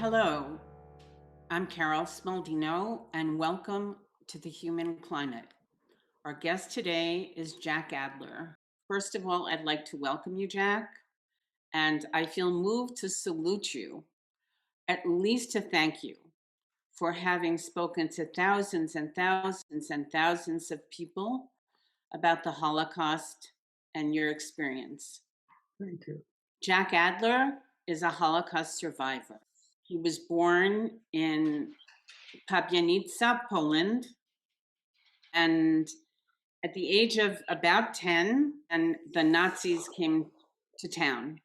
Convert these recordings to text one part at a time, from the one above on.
Hello, I'm Carol Smaldino, and welcome to The Human Climate. Our guest today is Jack Adler. First of all, I'd like to welcome you, Jack, and I feel moved to salute you, at least to thank you for having spoken to thousands and thousands and thousands of people about the Holocaust and your experience. Thank you. Jack Adler is a Holocaust survivor. He was born in Pabianica, Poland, and at the age of about 10, and the Nazis came to town.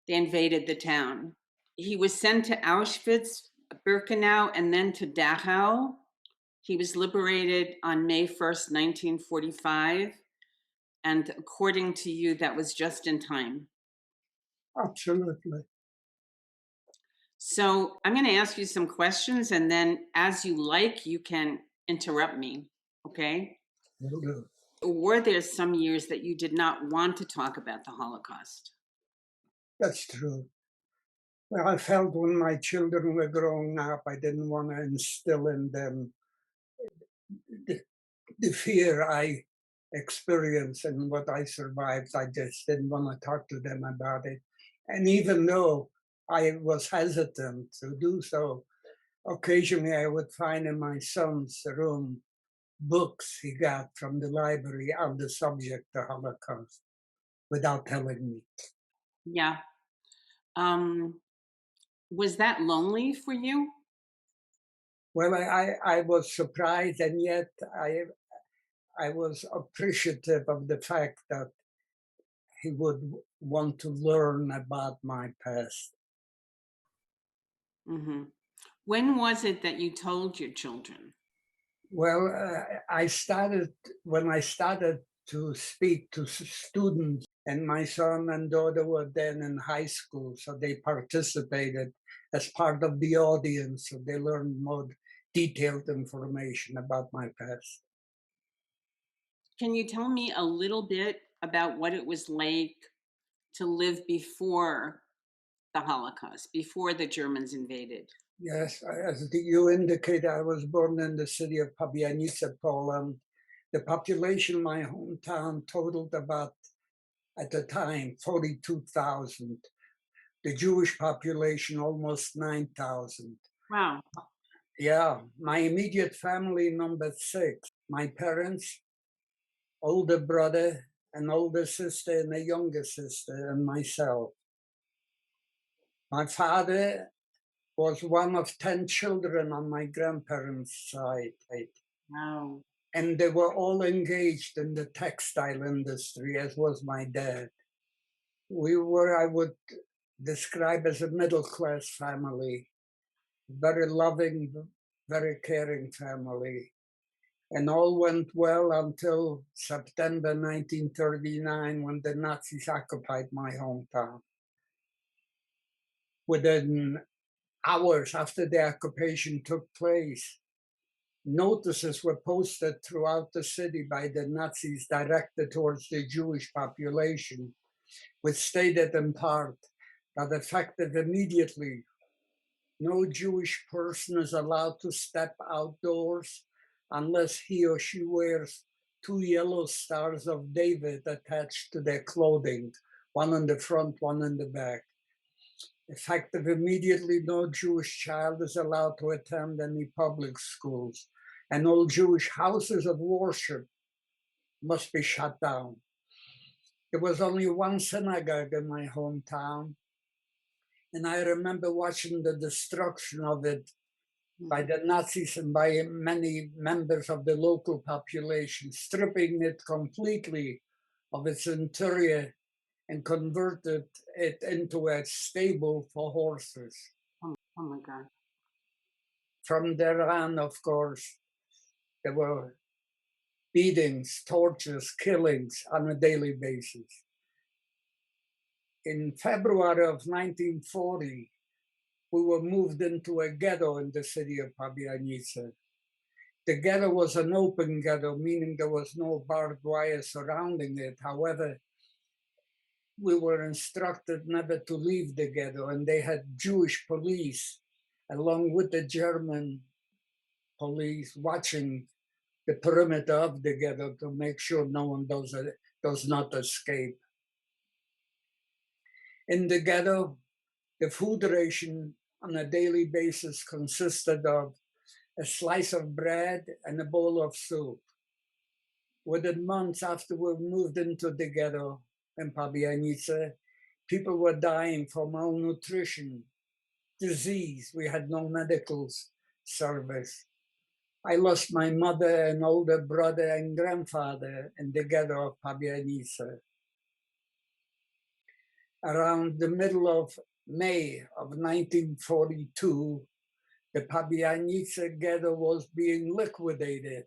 They invaded the town. He was sent to Auschwitz, Birkenau, and then to Dachau. He was liberated on May 1st, 1945. And according to you, that was just in time. Absolutely. So I'm going to ask you some questions, and then as you like, you can interrupt me, okay? Will do. Were there some years that you did not want to talk about the Holocaust? That's true. Well, I felt when my children were growing up, I didn't want to instill in them the fear I experienced and what I survived. I just didn't want to talk to them about it. And even though I was hesitant to do so, occasionally I would find in my son's room books he got from the library on the subject, the Holocaust, without telling me. Yeah. Was that lonely for you? Well, I was surprised, and yet I was appreciative of the fact that he would want to learn about my past. Mm-hmm. When was it that you told your children? Well, I started when I started to speak to students, and my son and daughter were then in high school, so they participated as part of the audience, so they learned more detailed information about my past. Can you tell me a little bit about what it was like to live before the Holocaust, before the Germans invaded? Yes, as you indicate, I was born in the city of Pabianice, Poland. The population in my hometown totaled about, at the time, 42,000. The Jewish population, almost 9,000. Wow. Yeah, my immediate family numbered six. My parents, older brother, an older sister, and a younger sister, and myself. My father was one of 10 children on my grandparents' side. Wow. And they were all engaged in the textile industry, as was my dad. We were, I would describe as a middle class family, very loving, very caring family. And all went well until September 1939 when the Nazis occupied my hometown. Within hours after the occupation took place, notices were posted throughout the city by the Nazis directed towards the Jewish population, which stated in part that effective immediately, no Jewish person is allowed to step outdoors unless he or she wears two yellow stars of David attached to their clothing, one in the front, one in the back. Effective immediately, no Jewish child is allowed to attend any public schools, and all Jewish houses of worship must be shut down. There was only one synagogue in my hometown, and I remember watching the destruction of it by the Nazis and by many members of the local population, stripping it completely of its interior and converted it into a stable for horses. Oh my God. From there on, of course, there were beatings, tortures, killings on a daily basis. In February of 1940, we were moved into a ghetto in the city of Pabianice. The ghetto was an open ghetto, meaning there was no barbed wire surrounding it. However, we were instructed never to leave the ghetto, and they had Jewish police along with the German police watching the perimeter of the ghetto to make sure no one does not escape. In the ghetto, the food ration on a daily basis consisted of a slice of bread and a bowl of soup. Within months after we moved into the ghetto in Pabianice, people were dying from malnutrition, disease. We had no medical service. I lost my mother and older brother and grandfather in the ghetto of Pabianice. Around the middle of May of 1942, the Pabianice ghetto was being liquidated,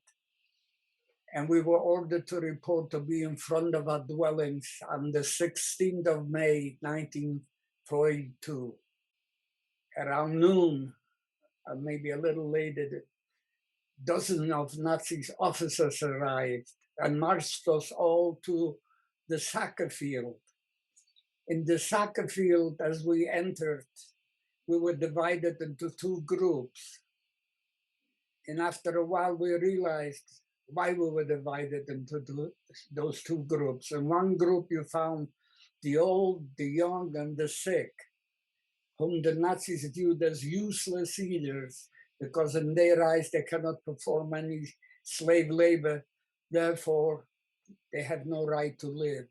and we were ordered to report to be in front of our dwellings on the 16th of May, 1942. Around noon, or maybe a little later, dozens of Nazi officers arrived and marched us all to the soccer field. In the soccer field, as we entered, we were divided into two groups. And after a while, we realized why we were divided into those two groups. In one group, you found the old, the young, and the sick, whom the Nazis viewed as useless eaters because in their eyes they cannot perform any slave labor, therefore they have no right to live.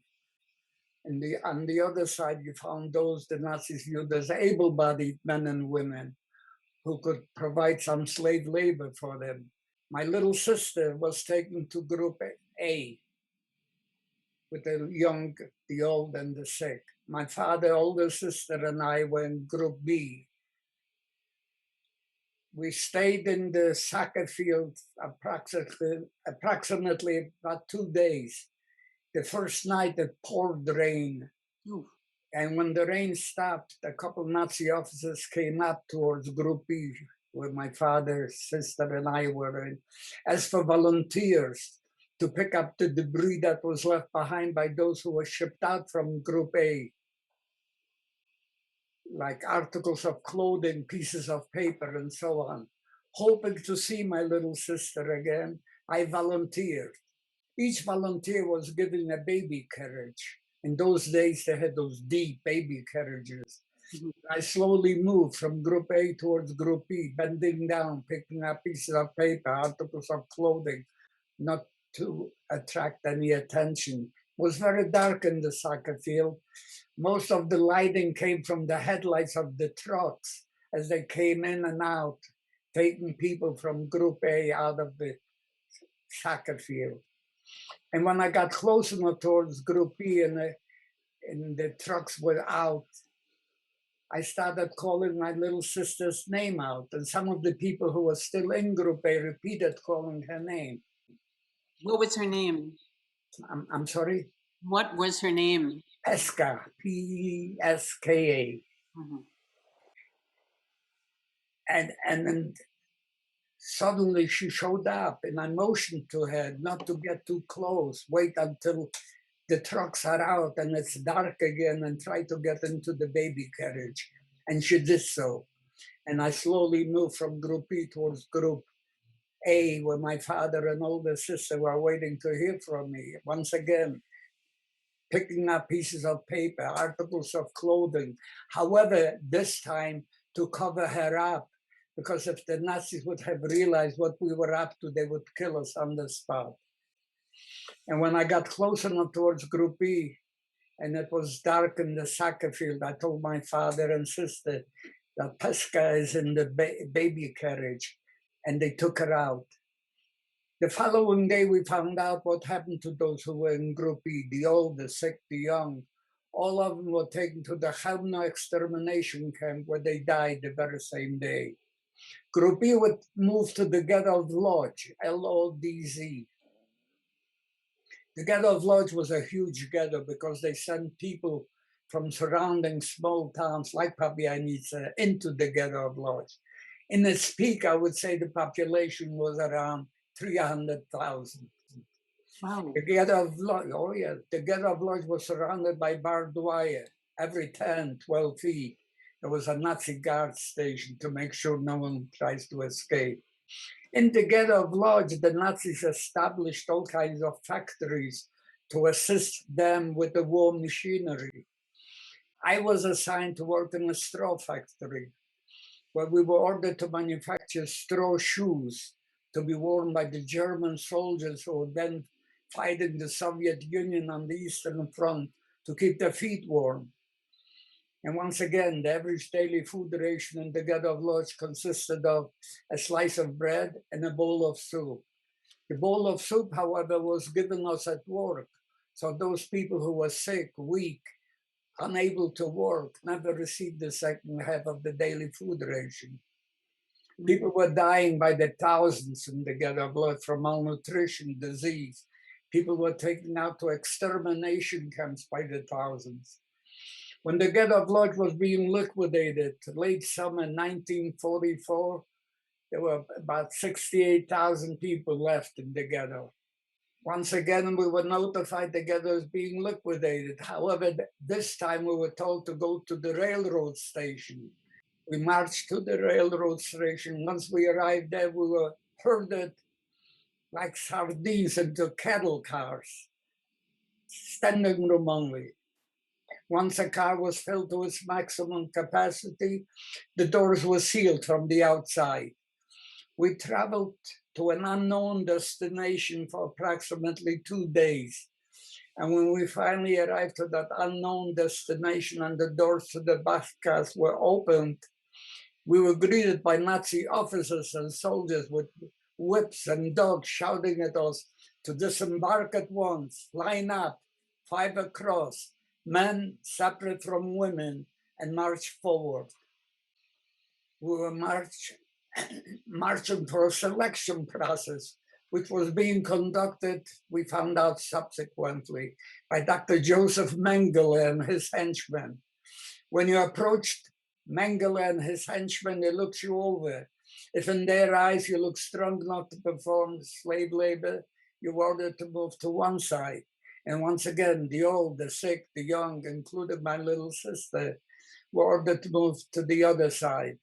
And on the other side, you found those the Nazis viewed as able-bodied men and women who could provide some slave labor for them. My little sister was taken to Group A with the young, the old, and the sick. My father, older sister, and I were in Group B. We stayed in the soccer field approximately about 2 days. The first night it poured rain. Ooh. And when the rain stopped, a couple Nazi officers came up towards Group B, where my father, sister, and I were in, as for volunteers to pick up the debris that was left behind by those who were shipped out from Group A, like articles of clothing, pieces of paper, and so on. Hoping to see my little sister again, I volunteered. Each volunteer was given a baby carriage. In those days, they had those deep baby carriages. Mm-hmm. I slowly moved from Group A towards Group B, bending down, picking up pieces of paper, articles of clothing, not to attract any attention. It was very dark in the soccer field. Most of the lighting came from the headlights of the trucks as they came in and out, taking people from Group A out of the soccer field. And when I got close enough towards Group B and the trucks were out, I started calling my little sister's name out. And some of the people who were still in Group A repeated calling her name. What was her name? I'm sorry? What was her name? Peska, P-E-S-K-A. Mm-hmm. And then suddenly she showed up and I motioned to her not to get too close, wait until the trucks are out and it's dark again and try to get into the baby carriage. And she did so. And I slowly moved from Group B towards Group A, where my father and older sister were waiting to hear from me. Once again, picking up pieces of paper, articles of clothing. However, this time to cover her up, because if the Nazis would have realized what we were up to, they would kill us on the spot. And when I got close enough towards Group B, and it was dark in the soccer field, I told my father and sister that Peska is in the baby carriage, and they took her out. The following day, we found out what happened to those who were in Group B, the old, the sick, the young. All of them were taken to the Chelmno extermination camp where they died the very same day. Group B would move to the ghetto of Lodz, L-O-D-Z. The ghetto of Lodz was a huge ghetto because they sent people from surrounding small towns like Pabianice into the ghetto of Lodz. In its peak, I would say the population was around 300,000. Wow. The ghetto of Lodz, oh yeah, the ghetto of Lodz was surrounded by barbed wire every 10, 12 feet. There was a Nazi guard station to make sure no one tries to escape. In the ghetto of Lodz, the Nazis established all kinds of factories to assist them with the war machinery. I was assigned to work in a straw factory, where we were ordered to manufacture straw shoes to be worn by the German soldiers who were then fighting the Soviet Union on the Eastern Front to keep their feet warm. And once again, the average daily food ration in the ghetto of Lodz consisted of a slice of bread and a bowl of soup. The bowl of soup, however, was given us at work. So those people who were sick, weak, unable to work, never received the second half of the daily food ration. People were dying by the thousands in the ghetto of Lodz from malnutrition, disease. People were taken out to extermination camps by the thousands. When the ghetto of Lodz was being liquidated, late summer 1944, there were about 68,000 people left in the ghetto. Once again, we were notified the ghetto is being liquidated. However, this time we were told to go to the railroad station. We marched to the railroad station. Once we arrived there, we were herded like sardines into cattle cars, standing room only. Once a car was filled to its maximum capacity, the doors were sealed from the outside. We traveled to an unknown destination for approximately 2 days. And when we finally arrived to that unknown destination and the doors to the boxcars were opened, we were greeted by Nazi officers and soldiers with whips and dogs shouting at us to disembark at once, line up, 5 across, men separate from women, and march forward. We were marching for a selection process, which was being conducted, we found out subsequently, by Dr. Joseph Mengele and his henchmen. When you approached Mengele and his henchmen, they looked you over. If in their eyes you look strong enough to perform slave labor, you were ordered to move to one side. And once again, the old, the sick, the young, including my little sister, were ordered to move to the other side.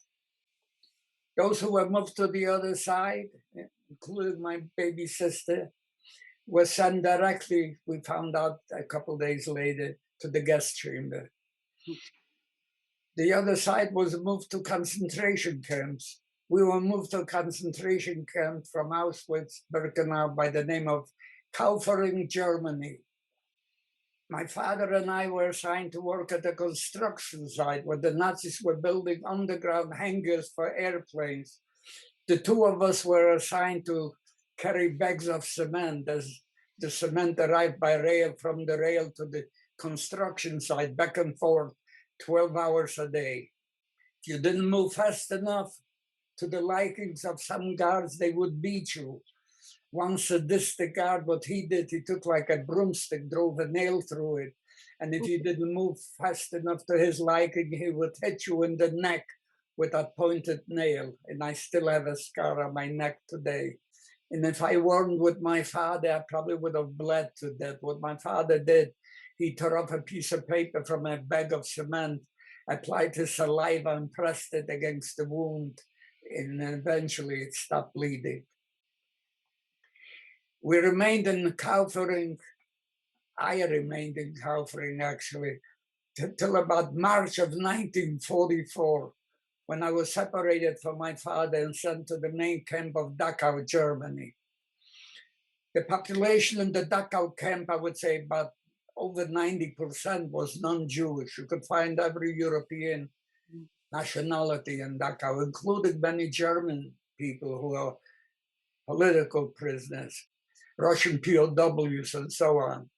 Those who were moved to the other side, including my baby sister, were sent directly, we found out a couple days later, to the gas chamber. The other side was moved to concentration camps. We were moved to a concentration camp from Auschwitz, Birkenau, by the name of Kaufering, Germany. My father and I were assigned to work at a construction site where the Nazis were building underground hangars for airplanes. The two of us were assigned to carry bags of cement as the cement arrived by rail from the rail to the construction site, back and forth, 12 hours a day. If you didn't move fast enough to the likings of some guards, they would beat you. One sadistic guard, what he did, he took like a broomstick, drove a nail through it. And if you didn't move fast enough to his liking, he would hit you in the neck with a pointed nail. And I still have a scar on my neck today. And if I weren't with my father, I probably would have bled to death. What my father did, he tore off a piece of paper from a bag of cement, applied his saliva and pressed it against the wound, and eventually it stopped bleeding. We remained in Kaufering. I remained in Kaufering, actually, till about March of 1944, when I was separated from my father and sent to the main camp of Dachau, Germany. The population in the Dachau camp, I would say about over 90% was non-Jewish. You could find every European nationality in Dachau, including many German people who are political prisoners, Russian POWs, and so on.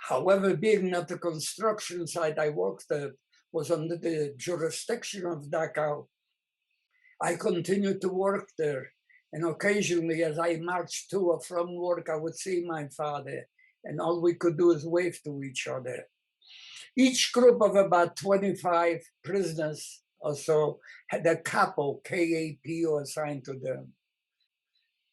However, being at the construction site I worked at was under the jurisdiction of Dachau, I continued to work there. And occasionally, as I marched to or from work, I would see my father, and all we could do is wave to each other. Each group of about 25 prisoners or so had a capo, K-A-P-O, assigned to them.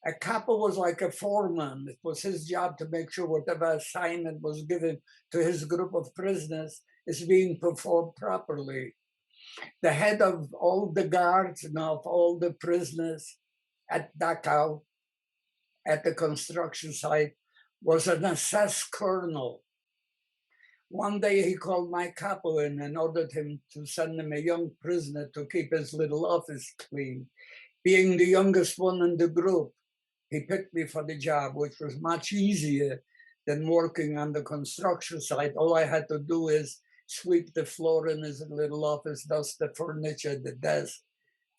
A capo was like a foreman. It was his job to make sure whatever assignment was given to his group of prisoners, is being performed properly. The head of all the guards and of all the prisoners at Dachau, at the construction site, was an SS colonel. One day he called my capo in and ordered him to send him a young prisoner to keep his little office clean. Being the youngest one in the group, he picked me for the job, which was much easier than working on the construction site. All I had to do is sweep the floor in his little office, dust the furniture, the desk,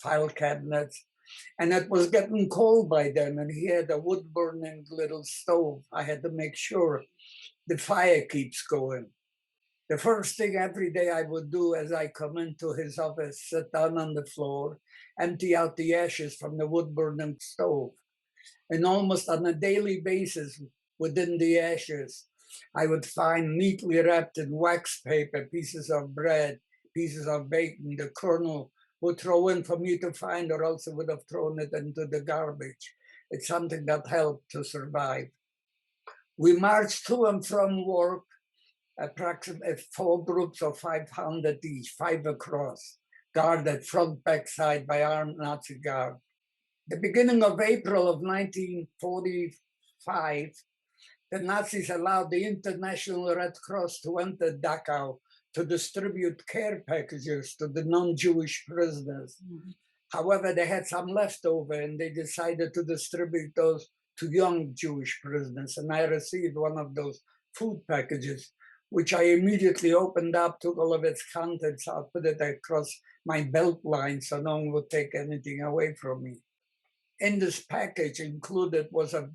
file cabinets. And it was getting cold by then, and he had a wood-burning little stove. I had to make sure the fire keeps going. The first thing every day I would do as I come into his office, sit down on the floor, empty out the ashes from the wood-burning stove. And almost on a daily basis within the ashes, I would find neatly wrapped in wax paper pieces of bread, pieces of bacon. The colonel would throw in for me to find, or else he would have thrown it into the garbage. It's something that helped to survive. We marched to and from work, approximately 4 groups of 500 each, 5 across, guarded front, back, side by armed Nazi guard. The beginning of April of 1945, the Nazis allowed the International Red Cross to enter Dachau to distribute care packages to the non-Jewish prisoners. Mm-hmm. However, they had some leftover and they decided to distribute those to young Jewish prisoners. And I received one of those food packages, which I immediately opened up, took all of its contents out, put it across my belt line so no one would take anything away from me. In this package included was a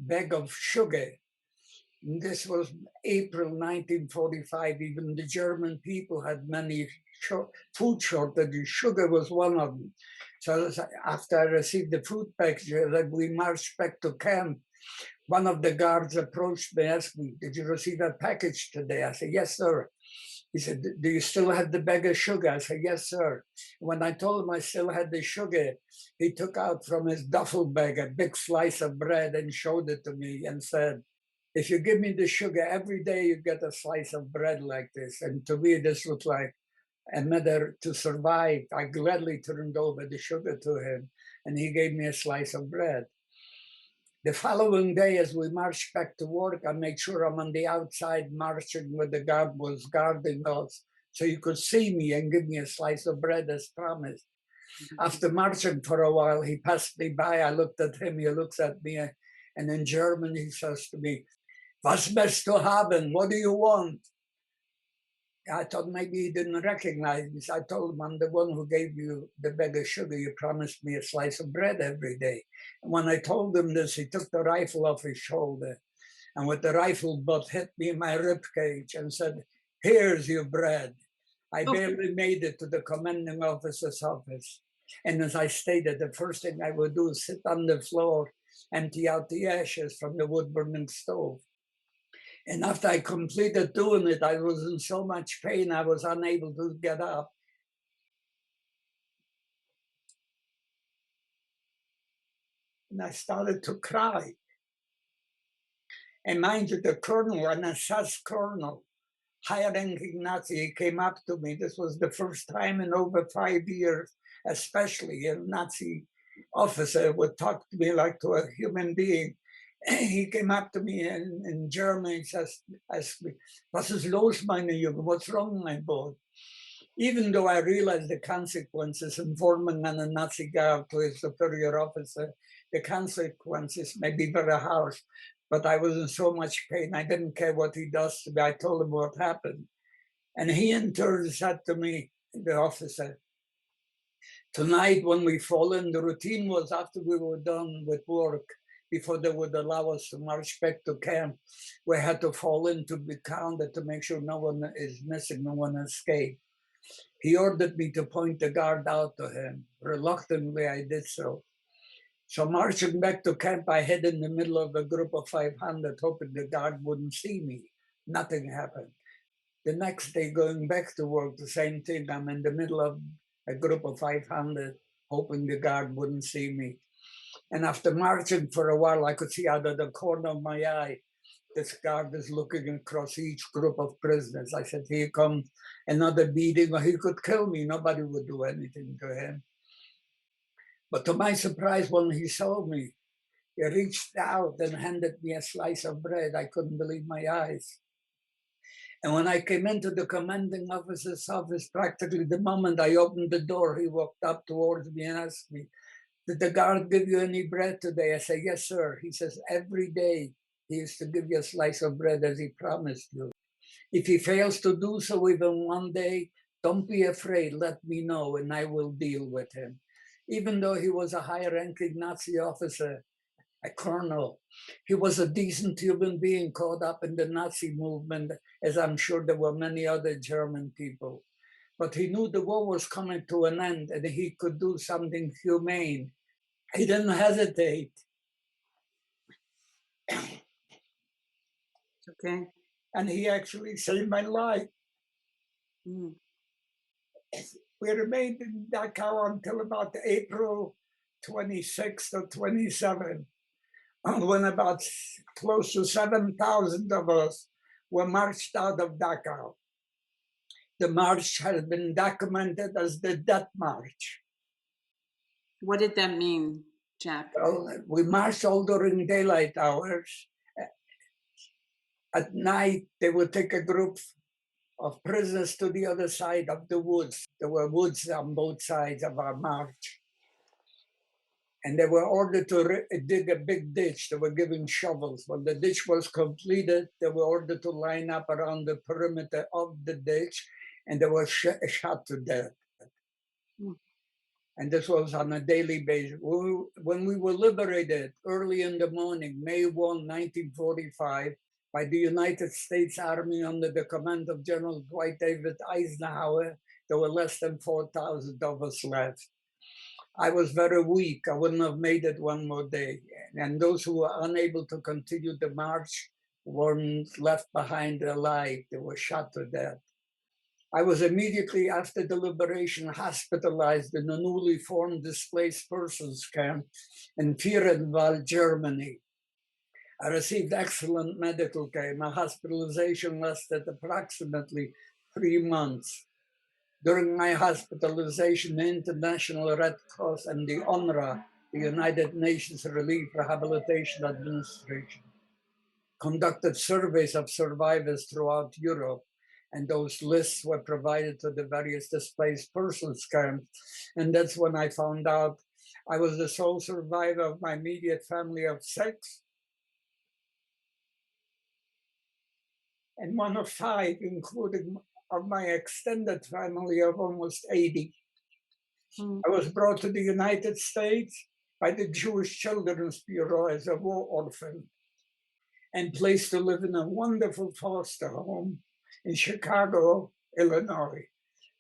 bag of sugar. And this was April 1945. Even the German people had many food shortages. Sugar was one of them. So after I received the food package, we marched back to camp. One of the guards approached me, asked me, "Did you receive a package today?" I said, "Yes, sir." He said, "Do you still have the bag of sugar?" I said, "Yes, sir." When I told him I still had the sugar, he took out from his duffel bag a big slice of bread and showed it to me and said, "If you give me the sugar every day, you get a slice of bread like this." And to me, this looked like a matter to survive. I gladly turned over the sugar to him, and he gave me a slice of bread. The following day, as we marched back to work, I made sure I'm on the outside marching where the guard was guarding us, so he could see me and give me a slice of bread as promised. Mm-hmm. After marching for a while, he passed me by. I looked at him, he looks at me, and in German he says to me, "Was möchtest du haben? What do you want?" I thought maybe he didn't recognize me. So I told him, "I'm the one who gave you the bag of sugar. You promised me a slice of bread every day." And when I told him this, he took the rifle off his shoulder and with the rifle butt hit me in my rib cage and said, "Here's your bread." I barely made it to the commanding officer's office. And as I stated, the first thing I would do is sit on the floor, empty out the ashes from the wood-burning stove. And after I completed doing it, I was in so much pain, I was unable to get up. And I started to cry. And mind you, the colonel, an SS colonel, high-ranking Nazi, he came up to me. This was the first time in over 5 years, especially a Nazi officer would talk to me like to a human being. He came up to me in German and asked me, "Was ist los, meine Junge? What's wrong, my boy?" Even though I realized the consequences, informing on a Nazi guard to a superior officer, the consequences may be very harsh, but I was in so much pain, I didn't care what he does to me. I told him what happened. And he in turn said to me, the officer, "Tonight when we fall in, the routine was after we were done with work, before they would allow us to march back to camp, we had to fall in to be counted to make sure no one is missing, no one escaped." He ordered me to point the guard out to him. Reluctantly, I did so. So marching back to camp, I hid in the middle of a group of 500, hoping the guard wouldn't see me. Nothing happened. The next day, going back to work, the same thing. I'm in the middle of a group of 500, hoping the guard wouldn't see me. And after marching for a while, I could see out of the corner of my eye this guard is looking across each group of prisoners. I said, here comes another beating, or he could kill me. Nobody would do anything to him. But to my surprise, when he saw me, he reached out and handed me a slice of bread. I couldn't believe my eyes. And when I came into the commanding officer's office, practically the moment I opened the door, he walked up towards me and asked me, did the guard give you any bread today? I said, yes, sir. He says, every day he used to give you a slice of bread as he promised you. If he fails to do so even one day, don't be afraid, let me know and I will deal with him. Even though he was a high-ranking Nazi officer, a colonel, he was a decent human being caught up in the Nazi movement, as I'm sure there were many other German people. But he knew the war was coming to an end and he could do something humane. He didn't hesitate. Okay. And he actually saved my life. Mm. We remained in Dachau until about April 26th or 27th, when about close to 7,000 of us were marched out of Dachau. The march has been documented as the Death March. What did that mean, Jack? Well, we marched all during daylight hours. At night, they would take a group of prisoners to the other side of the woods. There were woods on both sides of our march. And they were ordered to dig a big ditch. They were given shovels. When the ditch was completed, they were ordered to line up around the perimeter of the ditch, and they were shot to death. Mm. And this was on a daily basis. When we were liberated early in the morning, May 1, 1945, by the United States Army under the command of General Dwight David Eisenhower, there were less than 4,000 of us left. I was very weak. I wouldn't have made it one more day. And those who were unable to continue the march weren't left behind alive. They were shot to death. I was immediately after the liberation hospitalized in a newly formed displaced persons camp in Vierenwald, Germany. I received excellent medical care. My hospitalization lasted approximately 3 months. During my hospitalization, the International Red Cross and the UNRWA, the United Nations Relief Rehabilitation Administration, conducted surveys of survivors throughout Europe, and those lists were provided to the various displaced persons camps. And that's when I found out I was the sole survivor of my immediate family of 6, and one of 5, including of my extended family of almost 80. Mm. I was brought to the United States by the Jewish Children's Bureau as a war orphan and placed to live in a wonderful foster home in Chicago, Illinois.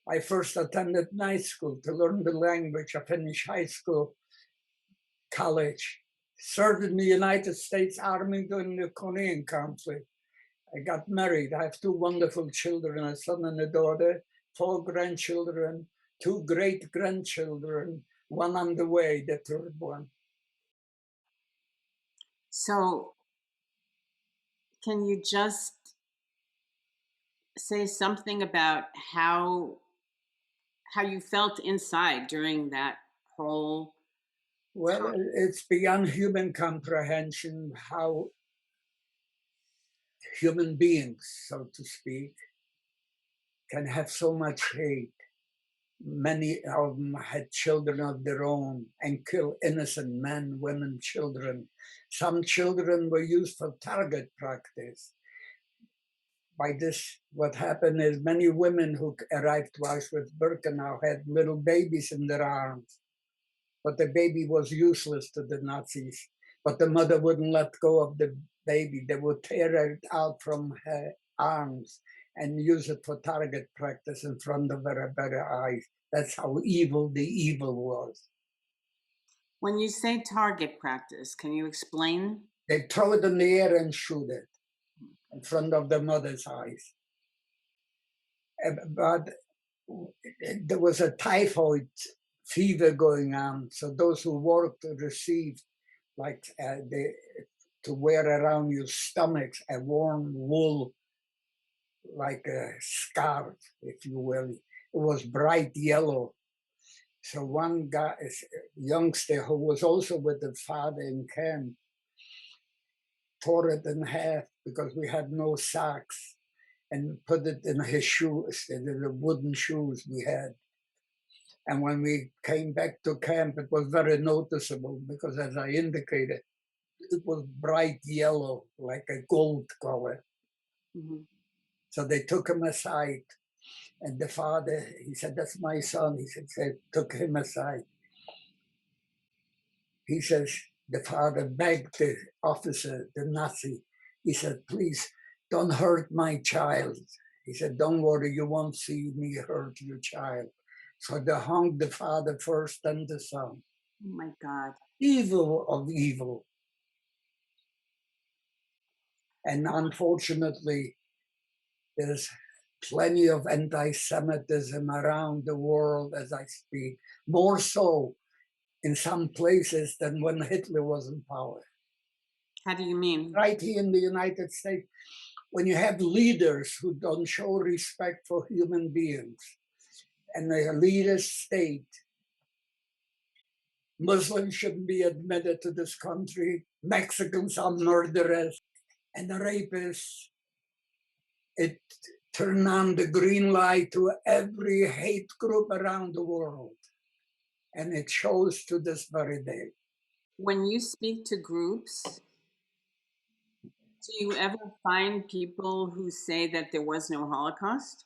I first attended night school to learn the language. I finished high school, college, served in the United States Army during the Korean conflict. I got married. I have 2 wonderful children, a son and a daughter, 4 grandchildren, 2 great-grandchildren, one on the way, the 3rd one. So, can you just say something about how you felt inside during that whole Well, time? it's beyond human comprehension how human beings, so to speak, can have so much hate. Many of them had children of their own and kill innocent men, women, children. Some children were used for target practice. By this, what happened is many women who arrived to Auschwitz-Birkenau had little babies in their arms, but the baby was useless to the Nazis. But the mother wouldn't let go of the baby. They would tear it out from her arms and use it for target practice in front of her very eyes. That's how evil the evil was. When you say target practice, can you explain? They throw it in the air and shoot it in front of the mother's eyes. But there was a typhoid fever going on, so those who worked received like the to wear around your stomachs a warm wool, like a scarf, if you will. It was bright yellow. So one guy, a youngster who was also with the father in camp, tore it in half because we had no socks, and put it in his shoes, the wooden shoes we had. And when we came back to camp, it was very noticeable because, as I indicated, it was bright yellow, like a gold color. Mhm. So they took him aside, and the father, he said, "That's my son." He said, took him aside. He says, the father begged the officer, the Nazi, he said, "Please don't hurt my child." He said, "Don't worry, you won't see me hurt your child." So they hung the father first and the son. Oh my God. Evil of evil. And unfortunately, there's plenty of anti-Semitism around the world as I speak, more so in some places than when Hitler was in power. How do you mean? Right here in the United States, when you have leaders who don't show respect for human beings, and a leader's state, Muslims shouldn't be admitted to this country, Mexicans are murderers and rapists, it turned on the green light to every hate group around the world. And it shows to this very day. When you speak to groups, do you ever find people who say that there was no Holocaust?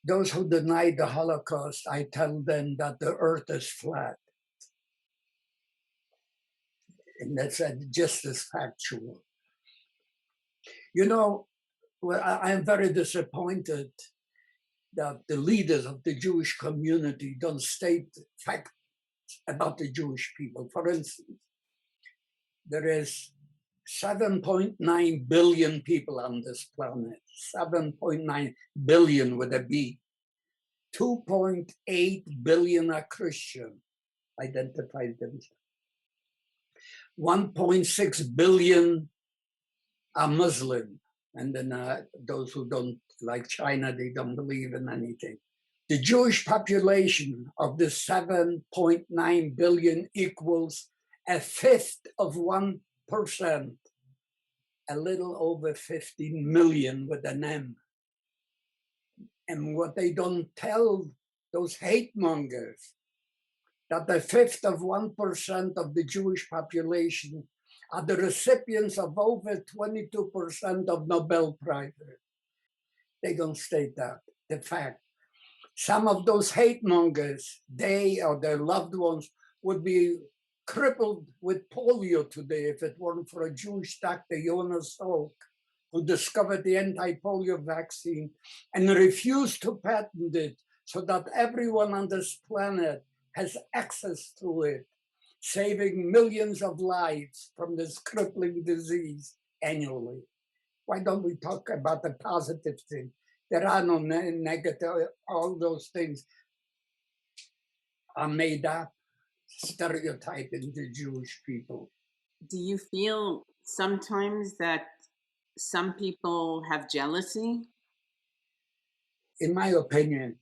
Those who deny the Holocaust, I tell them that the earth is flat. And that's just as factual. You know, well, I'm very disappointed that the leaders of the Jewish community don't state facts about the Jewish people. For instance, there is 7.9 billion people on this planet, 7.9 billion with a B. 2.8 billion are Christian, identified themselves. 1.6 billion are Muslim. And then those who don't, like China, they don't believe in anything. The Jewish population of the 7.9 billion equals a fifth of 1%, a little over 15 million with an M. And what they don't tell those hate mongers, that a fifth of 1% of the Jewish population are the recipients of over 22% of Nobel Prizes. They don't state that, the fact. Some of those hate mongers, they or their loved ones would be crippled with polio today if it weren't for a Jewish doctor, Jonas Salk, who discovered the anti-polio vaccine and refused to patent it so that everyone on this planet has access to it, saving millions of lives from this crippling disease annually. Why don't we talk about the positive thing? There are no negative, all those things are made up, stereotyping the Jewish people. Do you feel sometimes that some people have jealousy? In my opinion,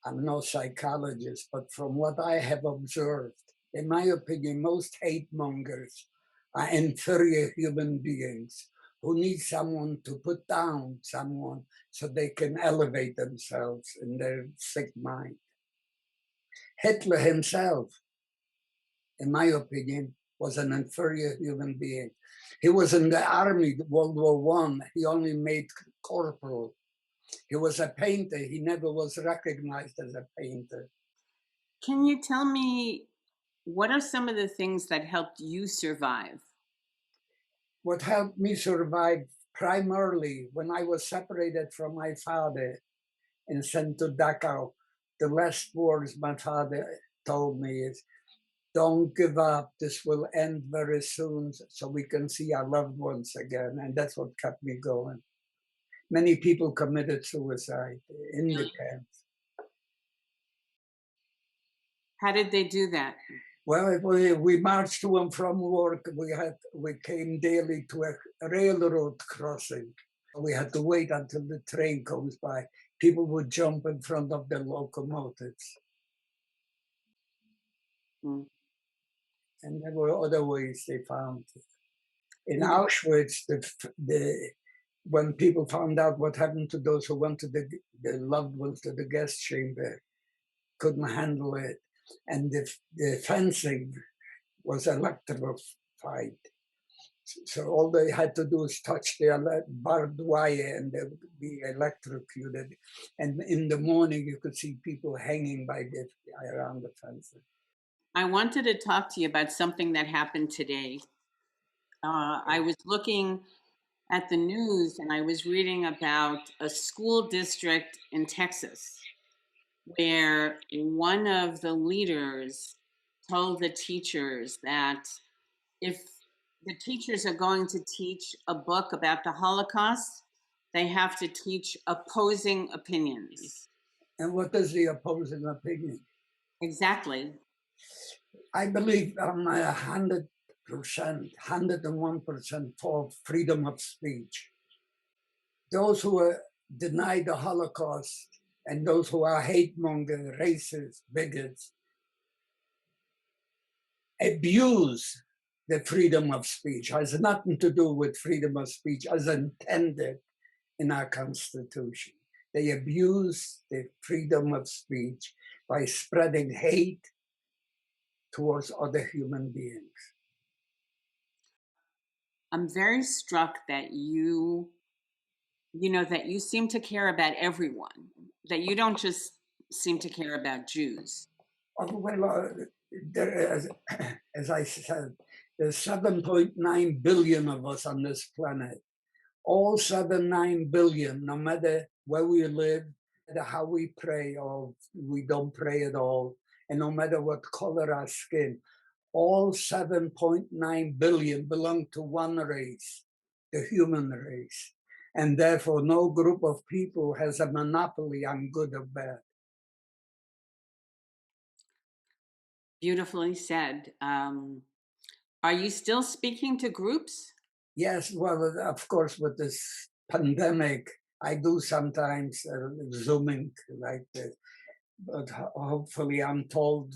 I'm no psychologist, but from what I have observed, in my opinion, most hate mongers are inferior human beings who need someone to put down someone so they can elevate themselves in their sick mind. Hitler himself, in my opinion, was an inferior human being. He was in the army, World War I. He only made corporal. He was a painter. He never was recognized as a painter. Can you tell me what are some of the things that helped you survive? What helped me survive primarily when I was separated from my father and sent to Dachau, the last words my father told me is, "Don't give up. This will end very soon so we can see our loved ones again." And that's what kept me going. Many people committed suicide in the camps. How did they do that? Well, we marched to and from work. We came daily to a railroad crossing. We had to wait until the train comes by. People would jump in front of the locomotives. Mm. And there were other ways they found it. In Mm. Auschwitz, when people found out what happened to those who went to the loved ones to the gas chamber, couldn't handle it. And the fencing was electrified. So all they had to do is touch the barbed wire and they would be electrocuted. And in the morning, you could see people hanging around the fence. I wanted to talk to you about something that happened today. I was looking at the news and I was reading about a school district in Texas where one of the leaders told the teachers that if the teachers are going to teach a book about the Holocaust, they have to teach opposing opinions. And what is the opposing opinion? Exactly. I believe I'm 100%, 101% for freedom of speech. Those who deny the Holocaust and those who are hate mongers, racists, bigots, abuse the freedom of speech. It has nothing to do with freedom of speech as intended in our Constitution. They abuse the freedom of speech by spreading hate towards other human beings. I'm very struck that that you seem to care about everyone, that you don't just seem to care about Jews. Well, there is, as I said, there's 7.9 billion of us on this planet. All 7.9 billion, no matter where we live, no matter how we pray or we don't pray at all, and no matter what color our skin, all 7.9 billion belong to one race, the human race. And therefore, no group of people has a monopoly on good or bad. Beautifully said. Are you still speaking to groups? Yes, well, of course, with this pandemic, I do sometimes Zooming like this, but hopefully I'm told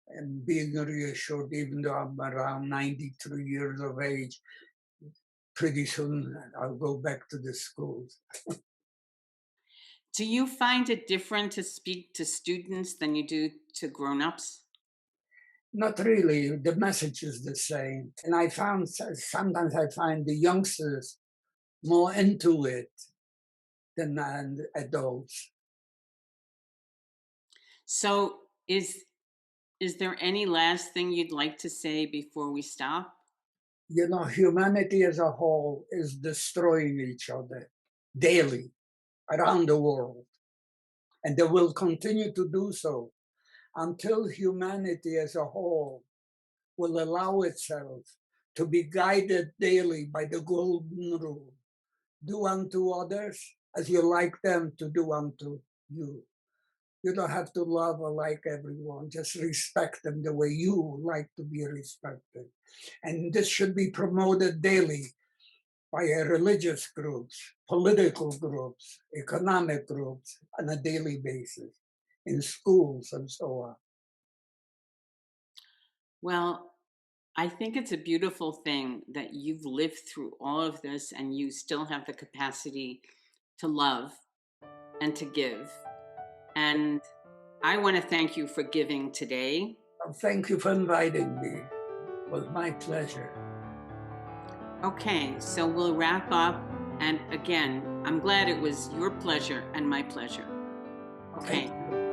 and being reassured, even though I'm around 93 years of age, pretty soon I'll go back to the schools. Do you find it different to speak to students than you do to grown-ups? Not really. The message is the same. And I found sometimes I find the youngsters more into it than adults. So is there any last thing you'd like to say before we stop? You know, humanity as a whole is destroying each other daily around the world. And they will continue to do so until humanity as a whole will allow itself to be guided daily by the golden rule. Do unto others as you like them to do unto you. You don't have to love or like everyone, just respect them the way you like to be respected. And this should be promoted daily by religious groups, political groups, economic groups on a daily basis, in schools and so on. Well, I think it's a beautiful thing that you've lived through all of this and you still have the capacity to love and to give. And I want to thank you for giving today. Thank you for inviting me. It was my pleasure. Okay, so we'll wrap up. And again, I'm glad it was your pleasure and my pleasure. Okay. Thank you.